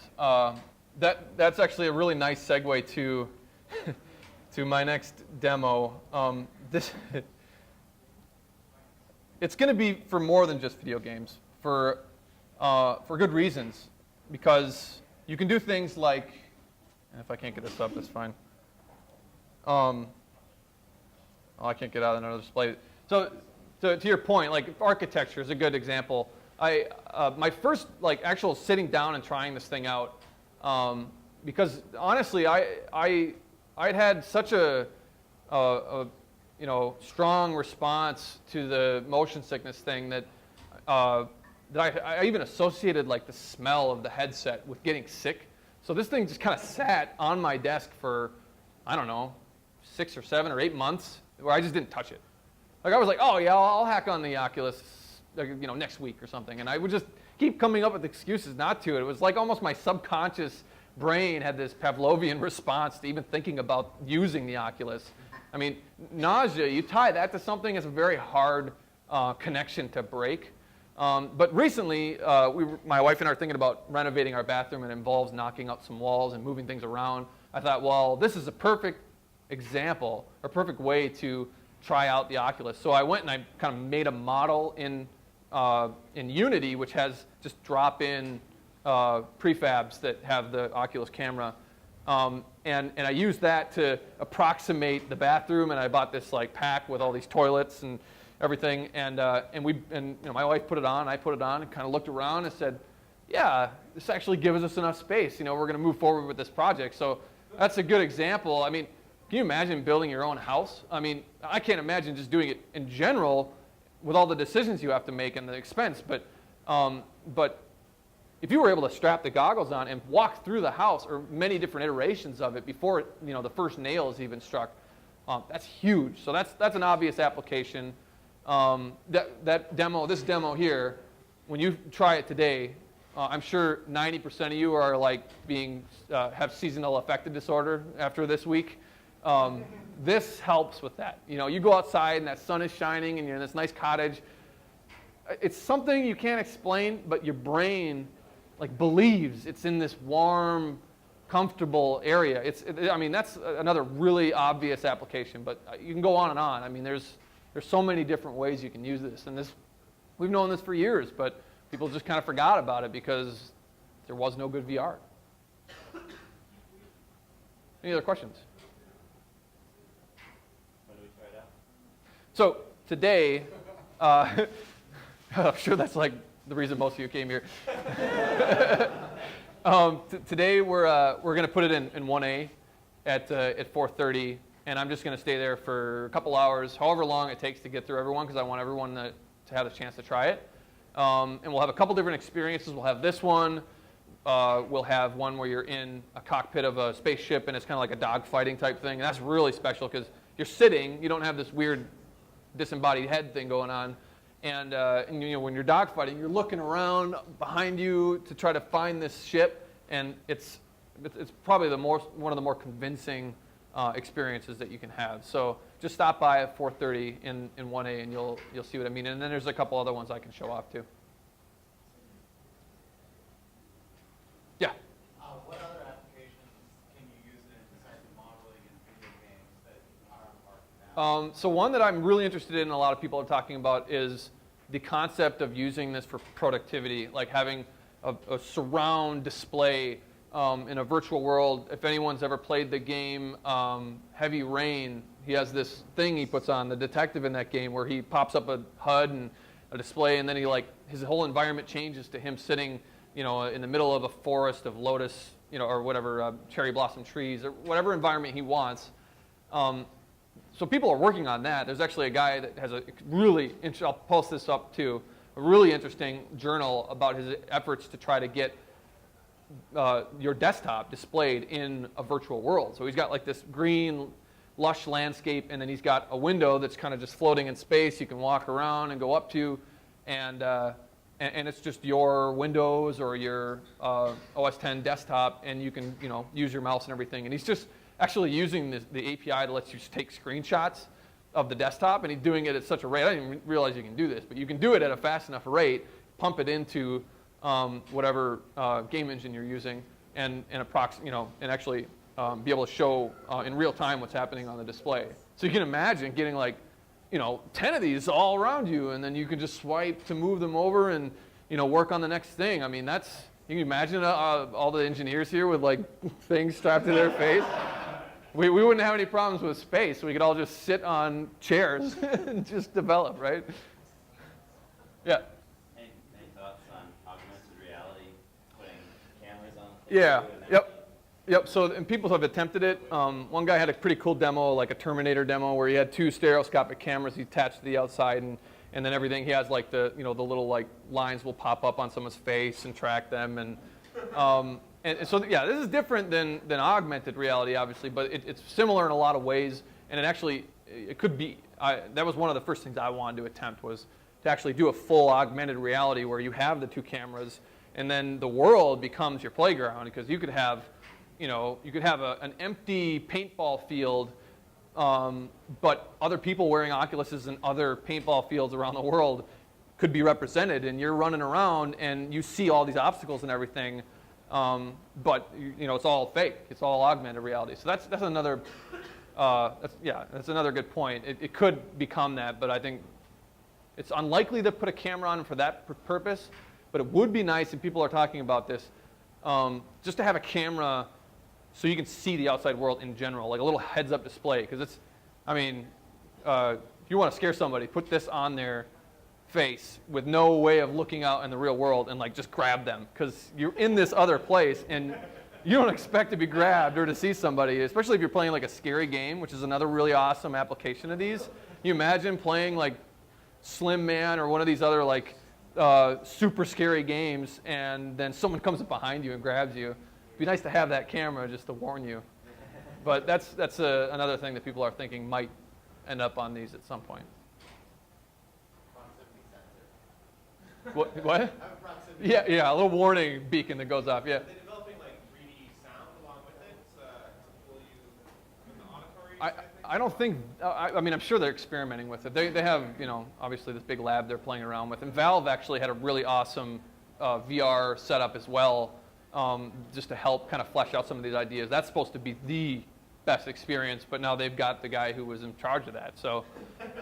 That's actually a really nice segue to to my next demo. It's going to be for more than just video games, for good reasons, because you can do things like, and if I can't get this up, that's fine. I can't get out another display. So to your point, like architecture is a good example. My first actual sitting down and trying this thing out, because honestly I'd had such a strong response to the motion sickness thing that I even associated the smell of the headset with getting sick. So this thing just kind of sat on my desk for, I don't know, 6 or 7 or 8 months, where I just didn't touch it. I was like, oh yeah, I'll hack on the Oculus, next week or something, and I would just keep coming up with excuses not to. It was like almost my subconscious brain had this Pavlovian response to even thinking about using the Oculus. I mean, nausea, you tie that to something, it's a very hard connection to break. But recently, my wife and I are thinking about renovating our bathroom, and it involves knocking up some walls and moving things around. I thought, well, this is a perfect example, a perfect way to try out the Oculus. So I went and I kind of made a model in Unity, which has just drop-in prefabs that have the Oculus camera. And I used that to approximate the bathroom, and I bought this pack with all these toilets and everything, and my wife put it on, I put it on, and kind of looked around and said, yeah, this actually gives us enough space. We're going to move forward with this project. So that's a good example. I mean, can you imagine building your own house? I mean, I can't imagine just doing it in general with all the decisions you have to make and the expense. But if you were able to strap the goggles on and walk through the house, or many different iterations of it before the first nail is even struck, that's huge. So that's an obvious application. This demo here, when you try it today, I'm sure 90% of you are have seasonal affective disorder after this week. This helps with that. You go outside and that sun is shining and you're in this nice cottage. It's something you can't explain, but your brain believes it's in this warm, comfortable area. I mean, that's another really obvious application, but you can go on and on. I mean, there's so many different ways you can use this, and we've known this for years, but people just kind of forgot about it because there was no good VR. Any other questions? When do we try it So today, I'm sure that's like the reason most of you came here. Today we're going to put it in 1A at 4:30, and I'm just going to stay there for a couple hours, however long it takes to get through everyone, because I want everyone to have a chance to try it. And we'll have a couple different experiences. We'll have this one. We'll have one where you're in a cockpit of a spaceship, and it's kind of like a dogfighting type thing. And that's really special because you're sitting. You don't have this weird disembodied head thing going on. And you know, when you're dogfighting, you're looking around behind you to try to find this ship, and it's probably one of the more convincing experiences that you can have. So just stop by at 4:30 in 1A, and you'll see what I mean. And then there's a couple other ones I can show off too. Yeah. What other applications can you use it in besides modeling and video games that are on now? So one that I'm really interested in, and a lot of people are talking about, is the concept of using this for productivity, like having a surround display in a virtual world. If anyone's ever played the game Heavy Rain, he has this thing he puts on, the detective in that game, where he pops up a HUD and a display, and then his whole environment changes to him sitting, in the middle of a forest of lotus, or whatever, cherry blossom trees, or whatever environment he wants. So people are working on that. There's actually a guy that has I'll post this up too, a really interesting journal about his efforts to try to get your desktop displayed in a virtual world. So he's got like this green, lush landscape, and then he's got a window that's kind of just floating in space. You can walk around and go up to, and it's just your Windows or your OS X desktop, and you can use your mouse and everything. And he's just actually using the API to let you take screenshots of the desktop, and he's doing it at such a rate. I didn't even realize you can do this, but you can do it at a fast enough rate, pump it into whatever game engine you're using, and actually be able to show in real time what's happening on the display. So you can imagine getting 10 of these all around you, and then you can just swipe to move them over and work on the next thing. I mean, you can imagine all the engineers here with things strapped to their face. We wouldn't have any problems with space. We could all just sit on chairs and just develop, right? Yeah. Any thoughts on augmented reality, putting cameras on? Yeah. Yep. So, and people have attempted it. One guy had a pretty cool demo, like a Terminator demo, where he had 2 stereoscopic cameras he attached to the outside, and then everything. He has the little lines will pop up on someone's face and track them, and so yeah, this is different than augmented reality, obviously, but it's similar in a lot of ways, and it could be. That was one of the first things I wanted to attempt, was to actually do a full augmented reality where you have the 2 cameras, and then the world becomes your playground, because you could have an empty paintball field, but other people wearing Oculuses in other paintball fields around the world could be represented, and you're running around and you see all these obstacles and everything, but it's all fake. It's all augmented reality. So that's another that's another good point. It could become that, but I think it's unlikely to put a camera on for that purpose. But it would be nice, and people are talking about this, just to have a camera so you can see the outside world in general, like a little heads-up display. Because if you want to scare somebody, put this on their face with no way of looking out in the real world, and just grab them, because you're in this other place and you don't expect to be grabbed or to see somebody, especially if you're playing a scary game, which is another really awesome application of these. You imagine playing Slim Man or one of these other super scary games, and then someone comes up behind you and grabs you. It'd be nice to have that camera just to warn you. But that's another thing that people are thinking might end up on these at some point. What? Yeah, a little warning beacon that goes off. Yeah. Are they developing 3D sound along with it to pull you in the auditory? I don't think. I'm sure they're experimenting with it. They have obviously this big lab they're playing around with, and Valve actually had a really awesome VR setup as well, just to help kind of flesh out some of these ideas. That's supposed to be the best experience, but now they've got the guy who was in charge of that. So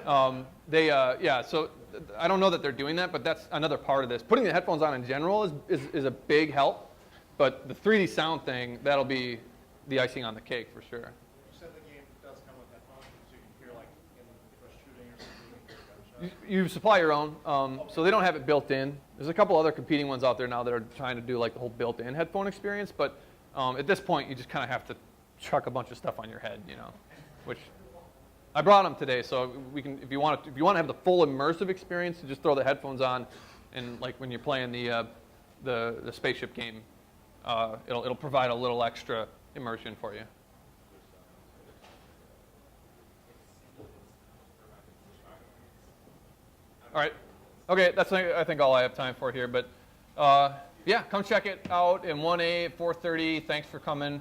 So I don't know that they're doing that, but that's another part of this. Putting the headphones on in general is a big help, but the 3D sound thing, that'll be the icing on the cake for sure. You said the game does come with headphones, so you can hear if you're shooting or something. You supply your own, so they don't have it built in. There's a couple other competing ones out there now that are trying to do like the whole built-in headphone experience, but at this point, you just kind of have to chuck a bunch of stuff on your head, you know, which I brought them today, so we can, if you want to have the full immersive experience, you just throw the headphones on, and like when you're playing the spaceship game, it'll provide a little extra immersion for you. All right. Okay, that's I think all I have time for here. But yeah, come check it out in 1A at 4:30. Thanks for coming.